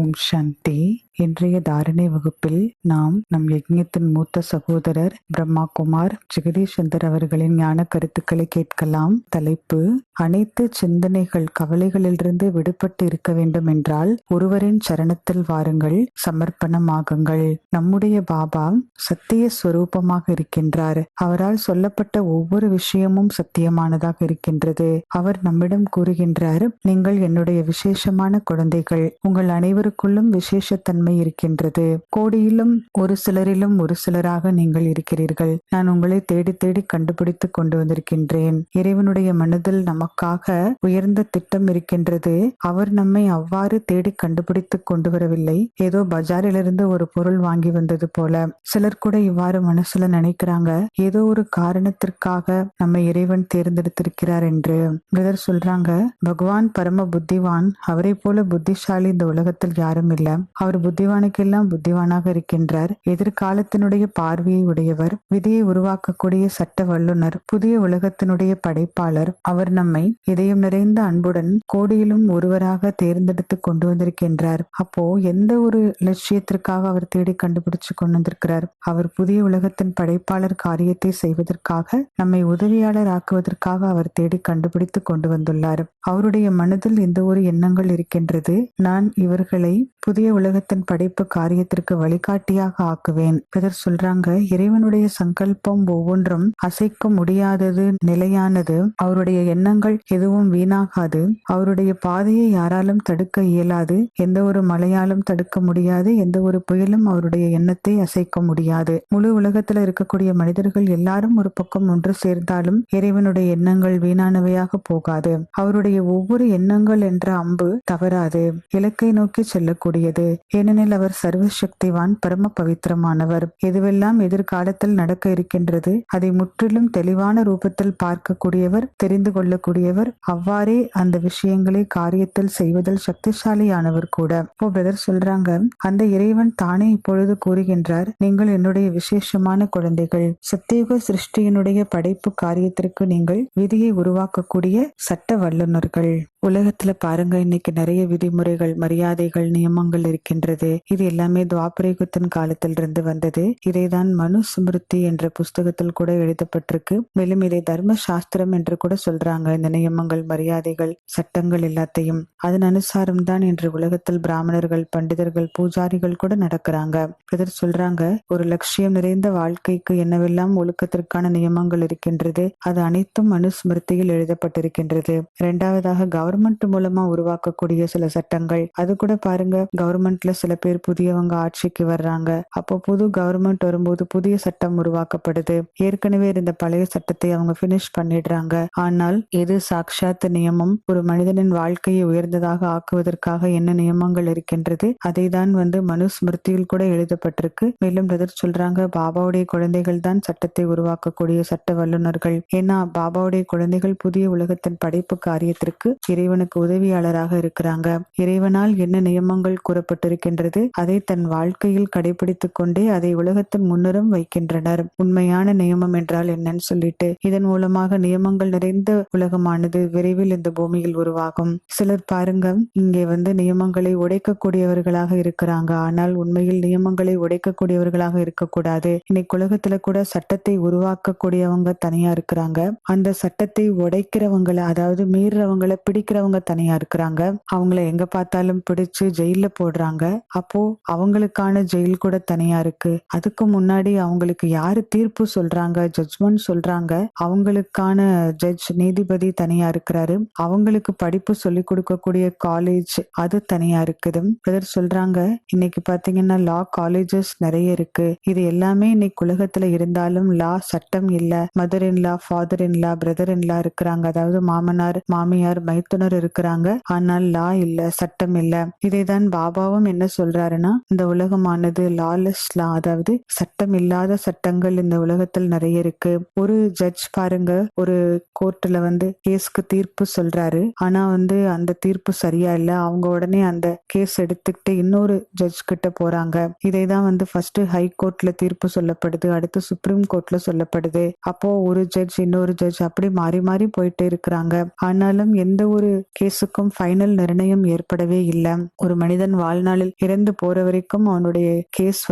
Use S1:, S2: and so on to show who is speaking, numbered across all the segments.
S1: ஓம் சாந்தி. இன்றைய தாரணை வகுப்பில் நாம் நம் யஜ்ஞத்தின் மூத்த சகோதரர் பிரம்மா குமார் ஜெகதீஷ் சந்தர் அவர்களின் ஞான கருத்துக்களை கேட்கலாம். தலைப்பு: அனைத்து சிந்தனைகள் கவலைகளிலிருந்து விடுபட்டு இருக்க வேண்டும் என்றால் ஒருவரின் சரணத்தில் வாருங்கள், சமர்ப்பணமாகுங்கள். நம்முடைய பாபா சத்திய ஸ்வரூபமாக இருக்கின்றார். அவரால் சொல்லப்பட்ட ஒவ்வொரு விஷயமும் சத்தியமானதாக இருக்கின்றது. அவர் நம்மிடம் கூறுகின்றார், நீங்கள் என்னுடைய விசேஷமான குழந்தைகள். உங்கள் அனைவருக்குள்ளும் விசேஷத்தன்மை இருக்கின்றது. கோடியிலும் ஒரு சிலரிலும் ஒரு சிலராக நீங்கள் இருக்கிறீர்கள். நான் உங்களை தேடி தேடி கண்டுபிடித்து கொண்டு வந்திருக்கின்றேன். இறைவனுடைய மனதில் நமக்காக உயர்ந்த திட்டம் இருக்கின்றது. அவர் நம்மை அவ்வாறு தேடி கண்டுபிடித்து கொண்டு வரவில்லை, ஏதோ பஜாரிலிருந்து ஒரு பொருள் வாங்கி வந்தது போல. சிலர் கூட இவ்வாறு மனசுல நினைக்கிறாங்க, ஏதோ ஒரு காரணத்திற்காக நம்மை இறைவன் தேர்ந்தெடுத்திருக்கிறார் என்று. பிரதர் சொல்றாங்க, பகவான் பரம புத்திவான். அவரை போல புத்திசாலி இந்த உலகத்தில் யாரும் இல்ல. அவர் புத்திவானுக்கெல்லாம் புத்திவானாக இருக்கின்றார். எதிர்காலத்தினுடைய பார்வையை உடையவர், விதியை உருவாக்கக்கூடிய சட்ட வல்லுனர், புதிய உலகத்தினுடைய படைப்பாளர். அவர் நம்மை இதயம் நிறைந்த அன்புடன் கோடியிலும் ஒருவராக தேர்ந்தெடுத்து கொண்டு வந்திருக்கின்றார். அப்போ எந்த ஒரு லட்சியத்திற்காக அவர் தேடி கண்டுபிடிச்சு கொண்டு வந்திருக்கிறார்? அவர் புதிய உலகத்தின் படைப்பாளர் காரியத்தை செய்வதற்காக, நம்மை உதவியாளர் ஆக்குவதற்காக அவர் தேடி கண்டுபிடித்து கொண்டு வந்துள்ளார். அவருடைய மனதில் இந்த ஒரு எண்ணங்கள் இருக்கின்றது, நான் இவர்களை புதிய உலகத்தின் படைப்பு காரியத்திற்கு வழிகாட்டியாக ஆக்குவேன். பிரதர் சொல்றாங்க, இறைவனுடைய சங்கல்பம் ஒவ்வொன்றும் அசைக்க முடியாதது, நிலையானது. அவருடைய எண்ணங்கள் எதுவும் வீணாகாது. அவருடைய பாதையை யாராலும் தடுக்க இயலாது. எந்த ஒரு மழையாலும் தடுக்க முடியாது. எந்த ஒரு புயலும் அவருடைய எண்ணத்தை அசைக்க முடியாது. முழு உலகத்துல இருக்கக்கூடிய மனிதர்கள் எல்லாரும் ஒரு பக்கம் ஒன்று சேர்ந்தாலும் இறைவனுடைய எண்ணங்கள் வீணானவையாக போகாது. அவருடைய ஒவ்வொரு எண்ணங்கள் என்ற அம்பு தவறாது, இலக்கை நோக்கி செல்லக்கூடியது. ஏனெனில் அவர் சர்வசக்திவான், பரம பவித்திரமானவர். எதுவெல்லாம் எதிர்காலத்தில் நடக்க இருக்கின்றது அதை முற்றிலும் தெளிவான ரூபத்தில் பார்க்கக்கூடியவர், தெரிந்து கொள்ளக்கூடியவர். அவ்வாறே அந்த விஷயங்களை காரியத்தில் செய்வதில் சக்திசாலியானவர் கூட. இப்போ பிரதர் சொல்றாங்க, அந்த இறைவன் தானே இப்பொழுது கூறுகின்றார், நீங்கள் என்னுடைய விசேஷமான குழந்தைகள். சத்தியுக சிருஷ்டியினுடைய படைப்பு காரியத்திற்கு நீங்கள் விதியை உருவாக்கக்கூடிய சட்ட வல்லுநர்கள். உலகத்துல பாருங்க, இன்னைக்கு நிறைய விதிமுறைகள், மரியாதைகள், நியமங்கள் இருக்கின்றது. இது எல்லாமே துவாபரயுகத்தின் காலத்தில் இருந்து வந்தது. இதைதான் மனு ஸ்மிருதி என்ற புஸ்தகத்தில் கூட எழுதப்பட்டிருக்கு. மேலும் இதை தர்ம சாஸ்திரம் என்று கூட சொல்றாங்க. இந்த நியமங்கள், மரியாதைகள், சட்டங்கள் எல்லாத்தையும் அதன் அனுசாரம் தான் இன்று உலகத்தில் பிராமணர்கள், பண்டிதர்கள், பூஜாரிகள் கூட நடக்கிறாங்க. பிரதர் சொல்றாங்க, ஒரு லட்சியம் நிறைந்த வாழ்க்கைக்கு என்னவெல்லாம் ஒழுக்கத்திற்கான நியமங்கள் இருக்கின்றது, அது அனைத்தும் மனுஸ்மிருதியில் எழுதப்பட்டிருக்கின்றது. இரண்டாவதாக கவர்மெண்ட் மூலமா உருவாக்கக்கூடிய சில சட்டங்கள், அது கூட பாருங்க, கவர்மெண்ட்ல சில பேர் புதியவங்க ஆட்சிக்கு வர்றாங்க. அப்போ புது கவர்மெண்ட் வரும்போது புதிய சட்டம் உருவாக்கப்படுது. ஏற்கனவே இருந்த பழைய சட்டத்தை அவங்க பினிஷ் பண்ணிடுறாங்க. ஆனால் எது சாட்சாத் நியமம், ஒரு மனிதனின் வாழ்க்கையை உயர்ந்ததாக ஆக்குவதற்காக என்ன நியமங்கள் இருக்கின்றது, அதை தான் மனுஸ்மிருதியில் கூட எழுதப்பட்டிருக்கு. மேலும் பிரதர் சொல்றாங்க, பாபாவுடைய குழந்தைகள் தான் சட்டத்தை உருவாக்கக்கூடிய சட்ட வல்லுநர்கள். ஏன்னா பாபாவுடைய குழந்தைகள் புதிய உலகத்தின் படைப்பு காரியத்திற்கு இறைவனுக்கு உதவியாளராக இருக்கிறாங்க. இறைவனால் என்ன நியமங்கள் கூறப்பட்டிருக்கின்றது அதை தன் வாழ்க்கையில் கடைபிடித்துக் கொண்டே அதை உலகத்தின் முன்னரும் வைக்கின்றனர். உண்மையான நியமம் என்றால் என்னன்னு சொல்லிட்டு, இதன் மூலமாக நியமங்கள் நிறைந்த உலகமானது விரைவில் இந்த பூமியில் உருவாகும். சிலர் பாருங்க, இங்கே நியமங்களை உடைக்கக்கூடியவர்களாக இருக்கிறாங்க. ஆனால் உண்மையில் நியமங்களை உடைக்கக்கூடியவர்களாக இருக்கக்கூடாது. இன்னைக்கு உலகத்துல கூட சட்டத்தை உருவாக்கக்கூடியவங்க தனியா இருக்கிறாங்க. அந்த சட்டத்தை உடைக்கிறவங்களை, அதாவது மீறவங்களை பிடிக்கிறவங்க தனியா இருக்கிறாங்க. அவங்கள எங்க பார்த்தாலும் பிடிச்சு ஜெயில போடுறாங்க. அப்போ அவங்களுக்கான ஜெயில் கூட தனியா இருக்கு. அதுக்கு முன்னாடி அவங்களுக்கு யாரு தீர்ப்பு சொல்றாங்க, ஜட்ஜ்மெண்ட் சொல்றாங்க, அவங்களுக்கான ஜட்ஜ், நீதிபதி தனியா இருக்கிறாரு. அவங்களுக்கு படிப்பு சொல்லி கொடுக்கக்கூடிய காலேஜ் அது தனியா இருக்குது. பிரதர் சொல்றாங்க, இன்னைக்கு பாத்தீங்கன்னா லா காலேஜஸ் நிறைய இருக்கு. இது எல்லாமே இன்னைக்கு உலகத்துல இருந்தாலும் லா, சட்டம் இல்ல. Mother in law, father in law, brother in law இருக்கிறாங்க. அதாவது மாமனார், மாமியார், மைத்துனர் இருக்கிறாங்க. ஆனால் லா இல்ல, சட்டம் இல்ல. இதைதான் பாபாவும் என்ன சொல்றாருன்னா, இந்த உலகமானது லாலெஸ் லா, அதாவது சட்டம் இல்லாத சட்டங்கள் இந்த உலகத்தில் நிறைய இருக்கு. ஒரு ஜட்ஜ் பாருங்க, ஒரு கோர்ட்ல கேஸ்க்கு தீர்ப்பு சொல்றாரு. ஆனா அந்த தீர்ப்பு சரியா இல்ல. அவங்க உடனே அந்த கேஸ் எடுத்துக்கிட்டு இன்னொரு ஜட்ஜ் கிட்ட போறாங்க. இதைதான் ஃபர்ஸ்ட் ஹை கோர்ட்ல தீர்ப்பு சொல்லப்படுது, அடுத்து சுப்ரீம் கோர்ட்ல சொல்லப்படுது. அப்போ ஒரு ஜட்ஜ் இன்னொரு ஜட்ஜ் அப்படி மாறி மாறி போயிட்டே இருக்கிறாங்க. ஆனாலும் எந்த ஒரு கேஸுக்கும் ஃபைனல் நிர்ணயம் ஏற்படவே இல்லை. ஒரு மனிதன் வாழ்நாளில் இறந்து போற வரைக்கும் அவனுடைய கேஸ்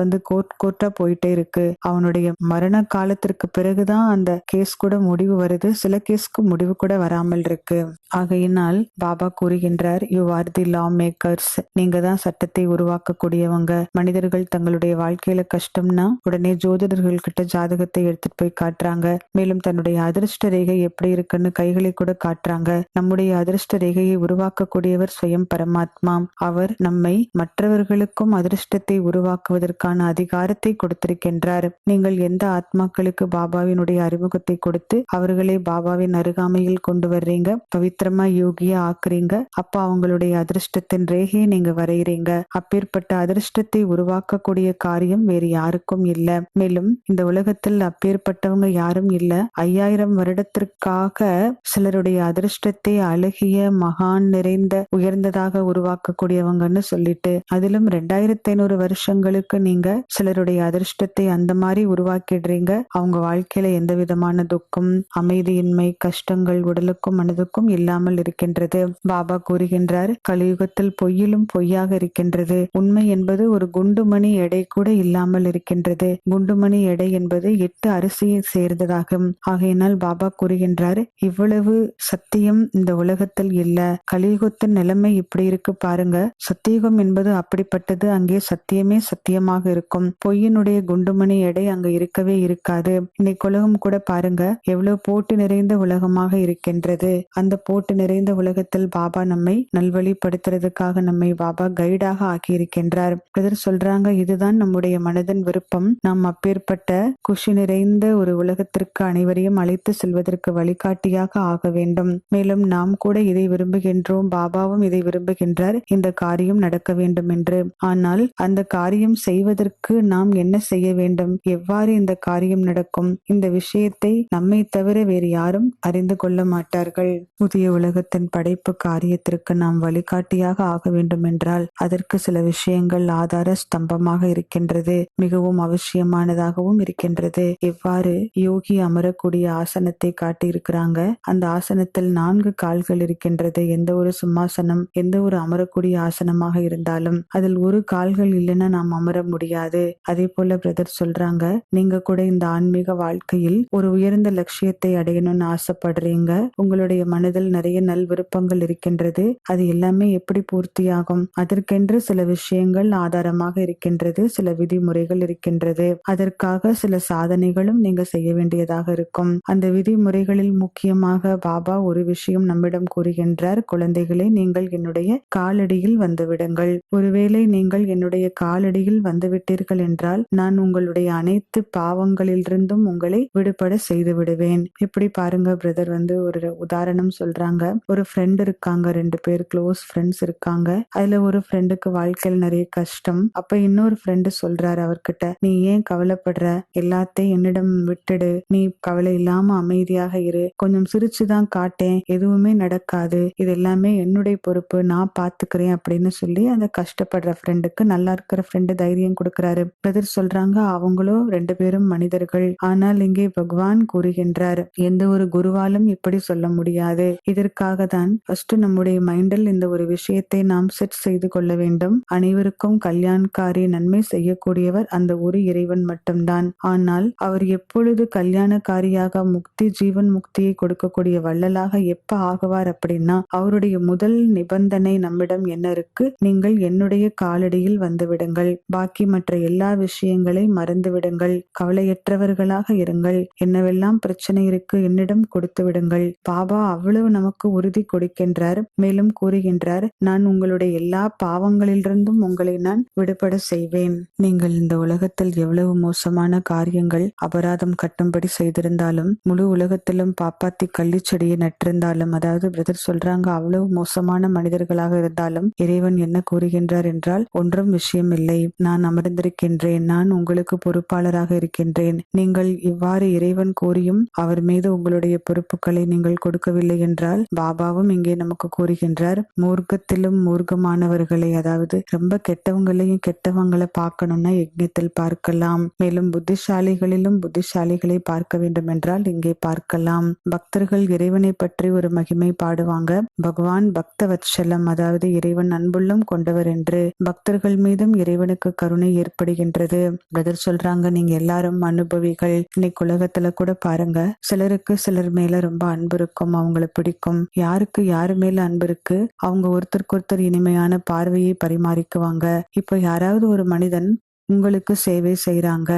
S1: கோர்ட்டா போயிட்டே இருக்கு. அவனுடைய மரண காலத்திற்கு பிறகுதான் அந்த கேஸ் கூட முடிவு வருது. சில கேஸ்க்கு முடிவு கூட வராமல் இருக்கு. ஆகையினால் பாபா கூறுகின்றார், you are the law makers. நீங்க தான் சட்டத்தை உருவாக்கக்கூடியவங்க. மனிதர்கள் தங்களுடைய வாழ்க்கையில கஷ்டம்னா உடனே ஜோதிடர்கள் கிட்ட ஜாதகத்தை எடுத்துட்டு போய் காட்டுறாங்க. மேலும் தன்னுடைய அதிர்ஷ்ட ரேகை எப்படி இருக்குன்னு கைகளை கூட காட்டுறாங்க. நம்முடைய அதிர்ஷ்ட ரேகையை உருவாக்கக்கூடியவர் ஸ்வயம் பரமாத்மா. அவர் நம்மை மற்றவர்களுக்கும் அதிர்ஷ்டத்தை உருவாக்குவதற்கான அதிகாரத்தை கொடுத்திருக்கின்றார். நீங்கள் எந்த ஆத்மாக்களுக்கு பாபாவினுடைய அறிமுகத்தை கொடுத்து அவர்களை பாபாவின் அருகாமையில் கொண்டு வர்றீங்க, பவித்திரமா யோகியா ஆக்குறீங்க, அப்ப அவங்களுடைய அதிர்ஷ்டத்தின் ரேகையை நீங்க வரைகிறீங்க. அப்பேற்பட்ட அதிர்ஷ்டத்தை உருவாக்கக்கூடிய காரியம் வேறு யாருக்கும் இல்ல. மேலும் இந்த உலகத்தில் அப்பேற்பட்டவங்க யாரும் இல்ல. 5000 வருடத்திற்காக சிலருடைய அதிர்ஷ்டத்தை அழகிய மகான் நிறைந்த உயர்ந்ததாக உருவாக்கக்கூடியவங்கன்னு சொல்லிட்டு, அதிலும் 2500 வருஷங்களுக்கு நீங்க சிலருடைய அதிர்ஷ்டத்தை அந்த மாதிரி உருவாக்கிடுறீங்க. அவங்க வாழ்க்கையில எந்த விதமான துக்கம், அமைதியின்மை, கஷ்டங்கள் உடலுக்கும் மனதுக்கும் இல்லாமல் இருக்கின்றது. பாபா கூறுகின்றார், கலியுகத்தில் பொய்யிலும் பொய்யாக இருக்கின்றது. உண்மை என்பது ஒரு குண்டுமணி எடை கூட இல்லாமல் இருக்கின்றது. குண்டுமணி எடை என்பது 8 அரிசியை சேர்ந்ததாகும். ஆகையினால் பாபா கூறுகின்றார், இவ்வளவு சத்தியம் இந்த உலகத்தில் இல்ல. கலியுகத்தின் நிலைமை இப்படி இருக்கு பாருங்க. சத்தியுகம் என்பது அப்படிப்பட்டது. அங்கே சத்தியமே சத்தியமாக இருக்கும். பொய்யினுடைய குண்டுமணி எடை அங்க இருக்கவே இருக்காது. இன்னைக்கு உலகம் கூட பாருங்க எவ்வளவு போட்டி நிறைந்த உலகமாக இருக்கின்றது. அந்த போட்டி நிறைந்த உலகத்தில் பாபா நம்மை நல்வழிப்படுத்துறதுக்காக நம்மை பாபா கைடாக ஆக்கி இருக்கின்றார். சொல்றாங்க, இதுதான் நம்முடைய மனதின் விருப்பம். நாம் அப்பேற்பட்ட குஷி நிறைந்த ஒரு உலகத்திற்கு அனைவரையும் அழைத்து செல்வதற்கு வழிகாட்டியாக ஆக வேண்டும். மேலும் நாம் கூட இதை விரும்புகின்றோம். பாபாவும் இதை விரும்புகின்றார், இந்த காரியம் நடக்க வேண்டும் என்று. ஆனால் அந்த காரியம் செய்வதற்கு நாம் என்ன செய்ய வேண்டும், எவ்வாறு இந்த காரியம் நடக்கும், இந்த விஷயத்தை நம்மை தவிர வேறு யாரும் அறிந்து கொள்ள மாட்டார்கள். புதிய உலகத்தின் படைப்பு காரியத்திற்கு நாம் வழிகாட்டியாக ஆக வேண்டும் என்றால் அதற்கு சில விஷயங்கள் ஆதார ஸ்தம்பமாக இருக்கின்றது. மிகவும் அவசியமானதாகவும் இருக்கின்றது. எவ்வாறு யோகி அமரக்கூடிய ஆசனத்தை காட்டியிருக்கிறாங்க. அந்த ஆசனத்தில் 4 கால்கள் இருக்கின்றது. எந்த ஒரு சிம்மாசனம், எந்த ஒரு அமரக்கூடிய ஆசனமாக இருந்தாலும் அதில் ஒரு கால்கள் இல்லைன்னா நாம் அமர முடியாது. அதே போல பிரதர் சொல்றாங்க, நீங்க கூட இந்த ஆன்மீக வாழ்க்கையில் ஒரு உயர்ந்த லட்சியத்தை அடையணும்னு ஆசைப்படுறீங்க. உங்களுடைய மனதில் நிறைய நல் விருப்பங்கள் இருக்கின்றது. அது எல்லாமே எப்படி பூர்த்தியாகும்? அதற்கென்று சில விஷயங்கள் ஆதாரமாக இருக்கின்றது. சில விதிமுறைகள் இருக்கின்றது. அதற்காக சில சாதனைகளும் நீங்க செய்ய வேண்டியதாக இருக்கும். அந்த விதிமுறைகளில் முக்கியமாக பாபா ஒரு விஷயம் நம்மிடம் கூறுகின்றார், குழந்தைகளே, நீங்கள் என்னுடைய காலடியில் வந்துவிடுங்கள். ஒருவேளை நீங்கள் என்னுடைய காலடியில் வந்துவிட்டீர்கள் என்றால் நான் உங்களுடைய அனைத்து பாவங்களிலிருந்தும் உங்களை விடுபட செய்து விடுவேன். இப்படி பாருங்க பிரதர் ஒரு உதாரணம் சொல்றாங்க. ஒரு ஃப்ரெண்ட் இருக்காங்க, 2 பேர் க்ளோஸ் ஃப்ரெண்ட்ஸ் இருக்காங்க. அதுல ஒரு ஃப்ரெண்டுக்கு வாழ்க்கையில் நிறைய கஷ்டம். அப்ப இன்னொரு ஃப்ரெண்டு சொல்றாரு அவர்கிட்ட, நீ ஏன் கவலைப்படுற, எல்லாத்தையும் என்னிடம் விட்டுடு, நீ கவலை இல்லாம அமைதியாக இரு, கொஞ்சம் சிரிச்சுதான் காட்டேன், எதுவுமே நடக்காது, இது எல்லாமே என்னுடைய பொறுப்பு, நான் பாத்துக்கிறேன் அப்படின்னு சொல்லி அந்த கஷ்டப்படுற ஃப்ரெண்டுக்கு நல்லா இருக்கிற ஃப்ரெண்டு தைரியம் கொடுக்கிறாரு. பிரதர் சொல்றாங்க, அவங்களும் 2 பேரும் மனிதர்கள். ஆனால் இங்கே பகவான் கூறுகின்றார், எந்த ஒரு குருவாலும் இப்படி சொல்ல முடியாது. இதற்காக தான் ஃபர்ஸ்ட் நம்முடைய மைண்டில் இந்த ஒரு விஷயத்தை நாம் செட் செய்து கொள்ள வேண்டும். அனைவருக்கும் கல்யாண்காரி நன்மை செய்யக்கூடியவர் அந்த ஒரு இறைவன் மட்டும்தான். ஆனால் அவர் எப்பொழுது கல்யாணக்காரியாக முக்தி, ஜீவன் முக்தியை கொடுக்கக்கூடிய வள்ளலாக எப்ப ஆகுவார் அப்படின்னா, அவருடைய முதல் நிபந்தனை நம்மிடம் என்ன இருக்கு, நீங்கள் என்னுடைய காலடியில் வந்து விடுங்கள், பாக்கி மற்ற எல்லா விஷயங்களை மறந்து விடுங்கள், கவலையற்றவர்களாக இருங்கள், என்னவெல்லாம் பிரச்சனை இருக்கு என்னிடம் கொடுத்து விடுங்கள். பாபா அவ்வளவு நமக்கு உறுதி கொடுக்கின்றார். மேலும் கூறுகின்றார், நான் உங்களுடைய எல்லா பாவங்களிலிருந்தும் உங்களை நான் விடுபட செய்வேன். நீங்கள் இந்த உலகத்தில் எவ்வளவு மோசமான காரியங்கள் அபராதம் கட்டும்படி செய்திருந்தாலும், முழு உலகத்திலும் பாப்பாத்தி கள்ளிச்செடியை நட்டிருந்தாலும், அதாவது பிரதர் சொல்றாங்க, அவ்வளவு மோசமான மனிதர்களாக இருந்தாலும் இறைவன் என்ன கூறுகின்றார் என்றால், ஒன்றும் விஷயம் இல்லை, நான் அமர்ந்திருக்கின்றேன், நான் உங்களுக்கு பொறுப்பாளராக இருக்கின்றேன். நீங்கள் இவ்வாறு இறைவன் கூறியும் அவர் மீது உங்களுடைய பொறுப்புகளை நீங்கள் கொடுக்கவில்லை என்றால், பாபாவும் இங்கே நமக்கு கூறுகின்றார், மூர்க்கத்திலும் மூர்க்கமானவர்களை, அதாவது ரொம்ப கெட்டவங்களையும் கெட்டவங்களை பார்க்கணும்னா யஜ்ஞத்தில் பார்க்கலாம். மேலும் புத்திசாலிகளிலும் புத்திசாலிகளை பார்க்க வேண்டும் என்றால் இங்கே பார்க்கலாம். பக்தர்கள் இறைவனை பற்றி ஒரு மகிமை பாடுவார். பாடுவாங்க. பகவான் பக்த வத்சலம், அதாவது இறைவன் அன்புள்ளம் கொண்டவர் என்று பக்தர்கள் மீதும் இறைவனுக்கு கருணை ஏற்படுகின்றது. பிரதர் சொல்றாங்க, நீங்க எல்லாரும் அனுபவிகள். இன்னைக்கு உலகத்துல கூட பாருங்க, சிலருக்கு சிலர் மேல ரொம்ப அன்பு இருக்கும், அவங்கள பிடிக்கும். யாருக்கு யாரு மேல அன்பு இருக்கு, அவங்க ஒருத்தருக்கு ஒருத்தர் இனிமையான பார்வையை பரிமாறிக்குவாங்க. இப்போ யாராவது ஒரு மனிதன் உங்களுக்கு சேவை செய்யறாங்க,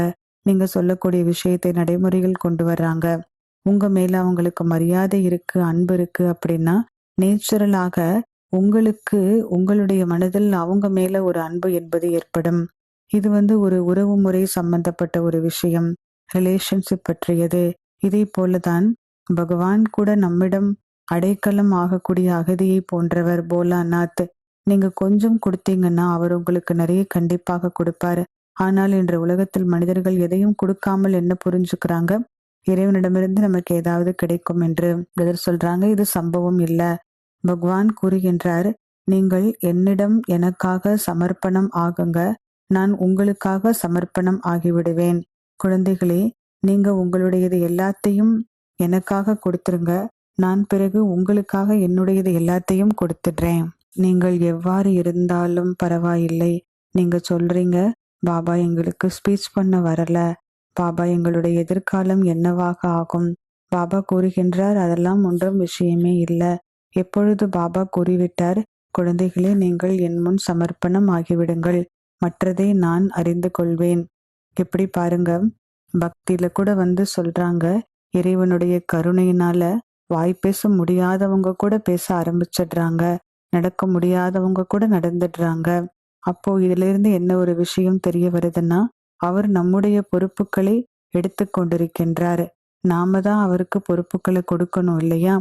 S1: நீங்க சொல்லக்கூடிய விஷயத்தை நடைமுறையில் கொண்டு வர்றாங்க, உங்க மேல அவங்களுக்கு மரியாதை இருக்கு, அன்பு இருக்கு அப்படின்னா நேச்சுரலாக உங்களுக்கு உங்களுடைய மனதில் அவங்க மேல ஒரு அன்பு என்பது ஏற்படும். இது ஒரு உறவு முறை சம்பந்தப்பட்ட ஒரு விஷயம், ரிலேஷன்ஷிப் பற்றியது. இதே போலதான் பகவான் கூட நம்மிடம் அடைக்கலம் ஆகக்கூடிய அகதியை போன்றவர் போலாநாத். நீங்க கொஞ்சம் கொடுத்தீங்கன்னா அவர் உங்களுக்கு நிறைய கண்டிப்பாக கொடுப்பாரு. ஆனால் இன்று உலகத்தில் மனிதர்கள் எதையும் கொடுக்காமல் என்ன புரிஞ்சுக்கிறாங்க, இறைவனிடமிருந்து நமக்கு ஏதாவது கிடைக்கும் என்று. பிரதர் சொல்றாங்க, இது சம்பவம் இல்ல. பகவான் கூறுகின்றார், நீங்கள் என்னிடம் எனக்காக சமர்ப்பணம் ஆகுங்க, நான் உங்களுக்காக சமர்ப்பணம் ஆகிவிடுவேன். குழந்தைகளே, நீங்க உங்களுடையது எல்லாத்தையும் எனக்காக கொடுத்துருங்க, நான் பிறகு உங்களுக்காக என்னுடையது எல்லாத்தையும் கொடுத்துடுறேன். நீங்கள் எவ்வாறு இருந்தாலும் பரவாயில்லை. நீங்க சொல்றீங்க, பாபா எங்களுக்கு ஸ்பீச் பண்ண வரல, பாபா எங்களுடைய எதிர்காலம் என்னவாக ஆகும். பாபா கூறுகின்றார், அதெல்லாம் ஒன்றும் விஷயமே இல்ல. எப்பொழுது பாபா கூறிவிட்டார், குழந்தைகளே நீங்கள் என் முன் சமர்ப்பணம் ஆகிவிடுங்கள், மற்றதை நான் அறிந்து கொள்வேன். எப்படி பாருங்க, பக்தியில கூட சொல்றாங்க, இறைவனுடைய கருணையினால வாய் பேச முடியாதவங்க கூட பேச ஆரம்பிச்சிடுறாங்க, நடக்க முடியாதவங்க கூட நடந்துடுறாங்க. அப்போ இதுல இருந்து என்ன ஒரு விஷயம் தெரிய வருதுன்னா, அவர் நம்முடைய பொறுப்புகளை எடுத்து கொண்டிருக்கின்றார். நாம தான் அவருக்கு பொறுப்புகளை கொடுக்கணும் இல்லையா?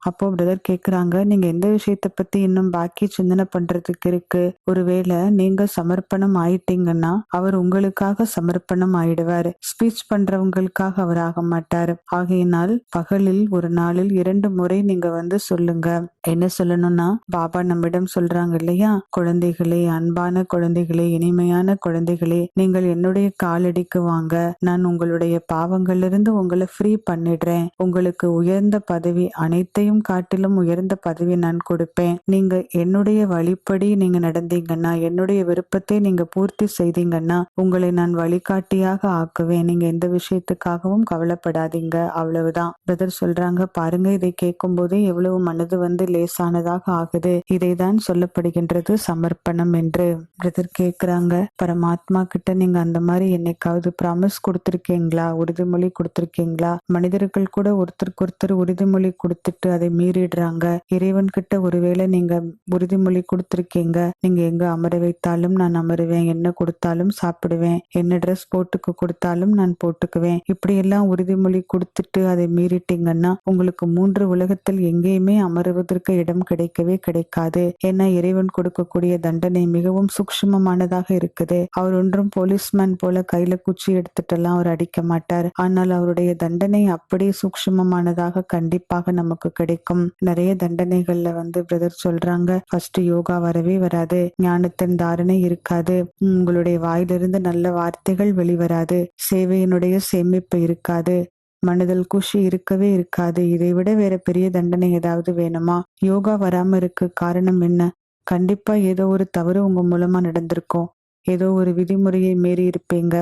S1: அப்போ பிரதர் கேக்குறாங்க, நீங்க எந்த விஷயத்த பத்தி இன்னும் பாக்கி சிந்தனை பண்றதுக்கு இருக்கு? ஒருவேளை நீங்க சமர்ப்பணம் ஆயிட்டீங்கன்னா அவர் உங்களுக்காக சமர்ப்பணம் ஆயிடுவார். ஸ்பீச் பண்றவங்களுக்காக அவர் ஆக மாட்டார். ஆகையினால் பகலில் ஒரு நாளில் 2 முறை நீங்க சொல்லுங்க. என்ன சொல்லணும்னா, பாபா நம்மிடம் சொல்றாங்க இல்லையா, குழந்தைகளே, அன்பான குழந்தைகளே, இனிமையான குழந்தைகளே, நீங்கள் என்னுடைய காலடிக்கு வாங்க, நான் உங்களுடைய பாவங்களிலிருந்து உங்களை ஃப்ரீ பண்ணிடுறேன். உங்களுக்கு உயர்ந்த பதவி, அனைத்தையும் காட்டிலும் உயர்ந்த பதவி நான் கொடுப்பேன். நீங்க என்னுடைய வழிப்படி நீங்க நடந்தீங்கன்னா, என்னுடைய விருப்பத்தை நீங்க பூர்த்தி செய்தீங்கன்னா உங்களை நான் வழிகாட்டியாக ஆக்குவேன். நீங்க எந்த விஷயத்துக்காகவும் கவலைப்படாதீங்க, அவ்வளவுதான். பிரதர் சொல்றாங்க, பாருங்க, இதை கேட்கும் போதே எவ்வளவு மனது லேசானதாக ஆகுது. இதைதான் சொல்லப்படுகின்றது சமர்ப்பணம் என்று. பிரதர் கேக்குறாங்க, பரமாத்மா கிட்ட நீங்க அந்த மாதிரி என்னைக்காவது ப்ராமிஸ் கொடுத்திருக்கீங்களா, உறுதிமொழி கொடுத்திருக்கீங்களா? மனிதர்கள் கூட ஒருத்தருக்கு ஒருத்தர் உறுதிமொழி கொடுத்துட்டு அதை மீறிடுறாங்க. இறைவன் கிட்ட ஒருவேளை நீங்க உறுதிமொழி கொடுத்திருக்கீங்க, நீங்க எங்க அமர வைத்தாலும் நான் அமருவேன், என்ன கொடுத்தாலும் சாப்பிடுவேன், என்ன ட்ரெஸ் போட்டுக்கு கொடுத்தாலும் நான் போட்டுக்குவேன், இப்படி எல்லாம் உறுதிமொழி கொடுத்துட்டு அதை மீறிட்டீங்கன்னா உங்களுக்கு 3 உலகத்தில் எங்கேயுமே அமருவதற்கு இடம் கிடைக்கவே கிடைக்காது. ஏன்னா இறைவன் கொடுக்கக்கூடிய தண்டனை மிகவும் சூக்ஷ்மமானதாக இருக்குது. அவர் ஒன்றும் போலீஸ்மேன் போல கையில குச்சி எடுத்துட்டு எல்லாம் அவர் அடிக்க மாட்டார். ஆனால் அவருடைய தண்டனை அப்படி சூக்ஷ்மமானதாக கண்டிப்பாக நமக்கு கிடைக்கும். நிறைய தண்டனைகள்ல பிரதர் சொல்றாங்க, ஃபர்ஸ்ட் யோகா வரவே வராது, ஞானத்தின் தாரணை இருக்காது, உங்களுடைய வாயிலிருந்து நல்ல வார்த்தைகள் வெளிவராது, சேவையினுடைய சேமிப்பு இருக்காது, மனதில் குஷி இருக்கவே இருக்காது. இதை விட வேற பெரிய தண்டனை ஏதாவது வேணுமா? யோகா வராம இருக்கு காரணம் என்ன? கண்டிப்பா ஏதோ ஒரு தவறு உங்க மூலமா நடந்திருக்கும், ஏதோ ஒரு விதிமுறையை மீறி இருப்பீங்க,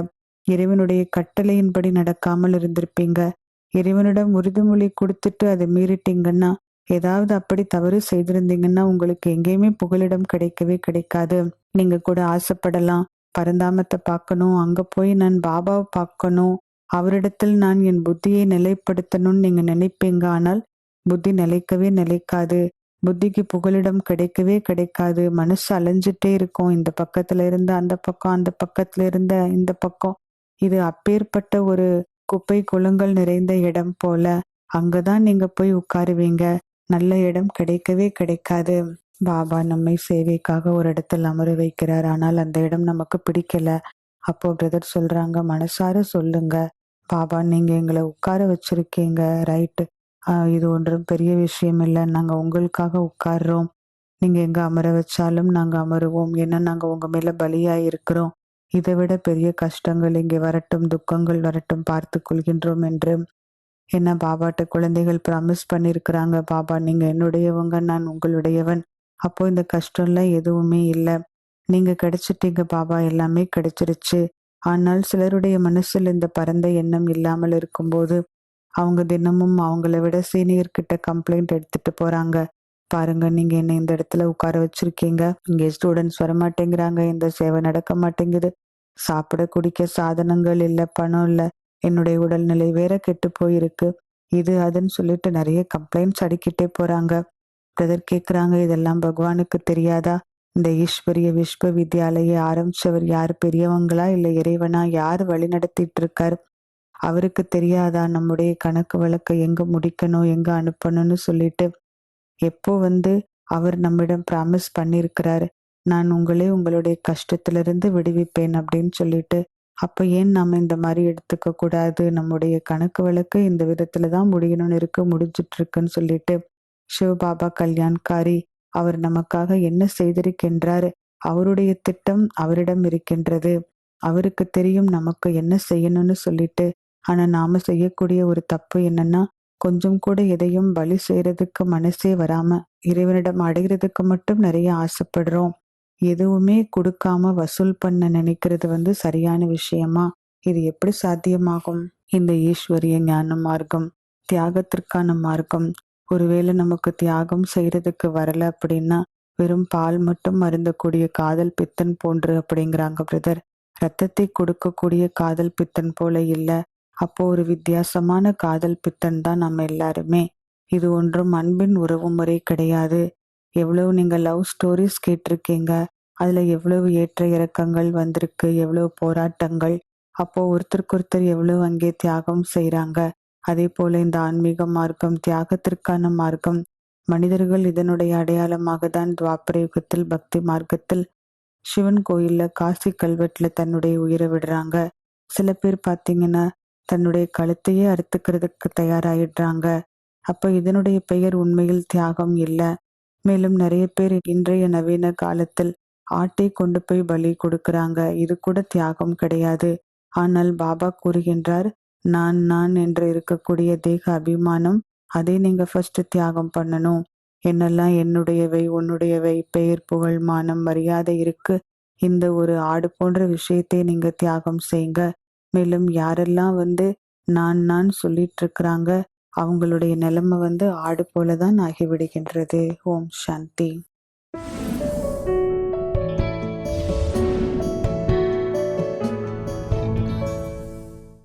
S1: இறைவனுடைய கட்டளையின்படி நடக்காமல் இருந்திருப்பீங்க. இறைவனிடம் உறுதிமொழி கொடுத்துட்டு அதை மீறிட்டீங்கன்னா, ஏதாவது அப்படி தவறு செய்திருந்தீங்கன்னா உங்களுக்கு எங்கேயுமே புகலிடம் கிடைக்கவே கிடைக்காது. நீங்க கூட ஆசைப்படலாம், பரந்தாமத்தை பார்க்கணும், அங்க போய் நான் பாபாவை பார்க்கணும், அவரிடத்தில் நான் என் புத்தியை நிலைப்படுத்தணும்னு நீங்க நினைப்பீங்க. ஆனால் புத்தி நிலைக்கவே நிலைக்காது. புத்திக்கு புகலிடம் கிடைக்கவே கிடைக்காது. மனசு அலைஞ்சிட்டே இருக்கும், இந்த பக்கத்துல இருந்து அந்த பக்கம், அந்த பக்கத்துல இருந்த இந்த பக்கம். இது அப்பேற்பட்ட ஒரு குப்பை குளங்கள் நிறைந்த இடம் போல. அங்கதான் நீங்க போய் உட்காருவீங்க, நல்ல இடம் கிடைக்கவே கிடைக்காது. பாபா நம்மை சேவைக்காக ஒரு இடத்தில் அமர வைக்கிறார், ஆனால் அந்த இடம் நமக்கு பிடிக்கல. அப்போ பிரதர் சொல்றாங்க, மனசார சொல்லுங்க, பாபா நீங்க எங்களை உட்கார வச்சிருக்கீங்க, ரைட்டு, இது ஒன்றும் பெரிய விஷயம் இல்லை, நாங்க உங்களுக்காக உட்கார்றோம், நீங்க எங்க அமர வச்சாலும் நாங்க அமருவோம், ஏன்னா நாங்க உங்க மேல பலியா இருக்கிறோம், இதை விட பெரிய கஷ்டங்கள் இங்கே வரட்டும், துக்கங்கள் வரட்டும், பார்த்து கொள்கின்றோம் என்று என்ன பாபாட்ட குழந்தைகள் ப்ராமிஸ் பண்ணியிருக்கிறாங்க, பாபா நீங்க என்னுடையவங்க, நான் உங்களுடையவன். அப்போ இந்த கஷ்டம்லாம் எதுவுமே இல்ல. நீங்க கிடைச்சிட்டீங்க பாபா, எல்லாமே கிடைச்சிருச்சு. ஆனால் சிலருடைய மனசுல இந்த பரந்த எண்ணம் இல்லாமல் இருக்கும்போது, அவங்க தினமும் அவங்கள விட சீனியர் கிட்ட கம்ப்ளைண்ட் எடுத்துட்டு போறாங்க. பாருங்க, நீங்க என்ன இந்த இடத்துல உட்கார வச்சிருக்கீங்க. இங்கே ஸ்டூடெண்ட்ஸ் வரமாட்டேங்கிறாங்க. இந்த சேவை நடக்க மாட்டேங்குது. சாப்பிட குடிக்க சாதனங்கள் இல்ல, பணம் இல்ல. என்னுடைய உடல்நிலை வேற கெட்டு போயிருக்கு. இது அதுன்னு சொல்லிட்டு நிறைய கம்ப்ளைண்ட்ஸ் அடிக்கிட்டே போறாங்க. பிரதர் கேக்குறாங்க, இதெல்லாம் பகவானுக்கு தெரியாதா? இந்த ஈஸ்வரிய விஸ்வ வித்யாலய ஆரம்பிச்சவர் யார்? பெரியவங்களா இல்ல இறைவனா? யார் வழி நடத்திட்டு இருக்காரு? அவருக்கு தெரியாதா நம்முடைய கணக்கு வழக்க எங்க முடிக்கணும், எங்க அனுப்பணும்னு சொல்லிட்டு? எப்போ அவர் நம்மிடம் ப்ராமிஸ் பண்ணியிருக்கிறாரு, நான் உங்களை உங்களுடைய கஷ்டத்திலிருந்து விடுவிப்பேன் அப்படின்னு சொல்லிட்டு. அப்ப ஏன் நாம இந்த மாதிரி எடுத்துக்க கூடாது? நம்முடைய கணக்கு வழக்கு இந்த விதத்துல தான் முடியணும்னு இருக்கு, முடிஞ்சிட்டு இருக்குன்னு சொல்லிட்டு. சிவபாபா கல்யாண்காரி, அவர் நமக்காக என்ன செய்திருக்கின்றார்? அவருடைய திட்டம் அவரிடம் இருக்கின்றது. அவருக்கு தெரியும் நமக்கு என்ன செய்யணும்னு சொல்லிட்டு. ஆனா நாம செய்யக்கூடிய ஒரு தப்பு என்னன்னா, கொஞ்சம் கூட எதையும் பலி செய்யறதுக்கு மனசே வராம இறைவனிடம் அடைகிறதுக்கு மட்டும் நிறைய ஆசைப்படுறோம். எதுவுமே கொடுக்காம வசூல் பண்ண நினைக்கிறது சரியான விஷயமா? இது எப்படி சாத்தியமாகும்? இந்த ஈஸ்வரிய ஞான மார்க்கம், தியாகத்திற்கான மார்க்கம். ஒருவேளை நமக்கு தியாகம் செய்யறதுக்கு வரல அப்படின்னா, வெறும் பால் மட்டும் அருந்தக்கூடிய காதல் பித்தன் போன்று அப்படிங்கிறாங்க பிரதர். ரத்தத்தை கொடுக்கக்கூடிய காதல் பித்தன் போல இல்ல. அப்போ ஒரு வித்தியாசமான காதல் பித்தன் தான் நம்ம எல்லாருமே. இது ஒன்றும் அன்பின் உறவு முறை கிடையாது. எவ்வளவு நீங்க லவ் ஸ்டோரிஸ் கேட்டிருக்கீங்க. அதுல எவ்வளவு ஏற்ற இறக்கங்கள் வந்திருக்கு, எவ்வளவு போராட்டங்கள். அப்போ ஒருத்தருக்கொருத்தர் எவ்வளவு அங்கே தியாகம் செய்றாங்க. அதே போல இந்த ஆன்மீக மார்க்கம் தியாகத்திற்கான மார்க்கம். மனிதர்கள் இதனுடைய அடையாளமாக தான் துவாபர யுகத்தில் பக்தி மார்க்கத்தில் சிவன் கோயில்ல காசி கல்வெட்டுல தன்னுடைய உயிரை விடுறாங்க. சில பேர் பாத்தீங்கன்னா தன்னுடைய கழுத்தையே அறுத்துக்கிறதுக்கு தயாராயிடுறாங்க. அப்ப இதனுடைய பெயர் உண்மையில் தியாகம் இல்ல. மேலும் நிறைய பேர் இன்றைய நவீன காலத்தில் ஆட்டை கொண்டு போய் பலி கொடுக்கறாங்க. இது கூட தியாகம் கிடையாது. ஆனால் பாபா கூறுகின்றார், நான் நான் என்று இருக்கக்கூடிய தேக அபிமானம், அதை நீங்க ஃபர்ஸ்ட் தியாகம் பண்ணணும். என்னெல்லாம் என்னுடையவை, உன்னுடையவை, பெயர், புகழ், மானம், மரியாதை இருக்கு. இந்த ஒரு ஆடு போன்ற விஷயத்தை நீங்க தியாகம் செய்யுங்க. மேலும் யாரெல்லாம் நான் நான் சொல்லிட்டு இருக்கிறாங்க, அவங்களுடைய நிலைமை ஆடு போலதான் ஆகிவிடுகின்றது. ஓம் சாந்தி.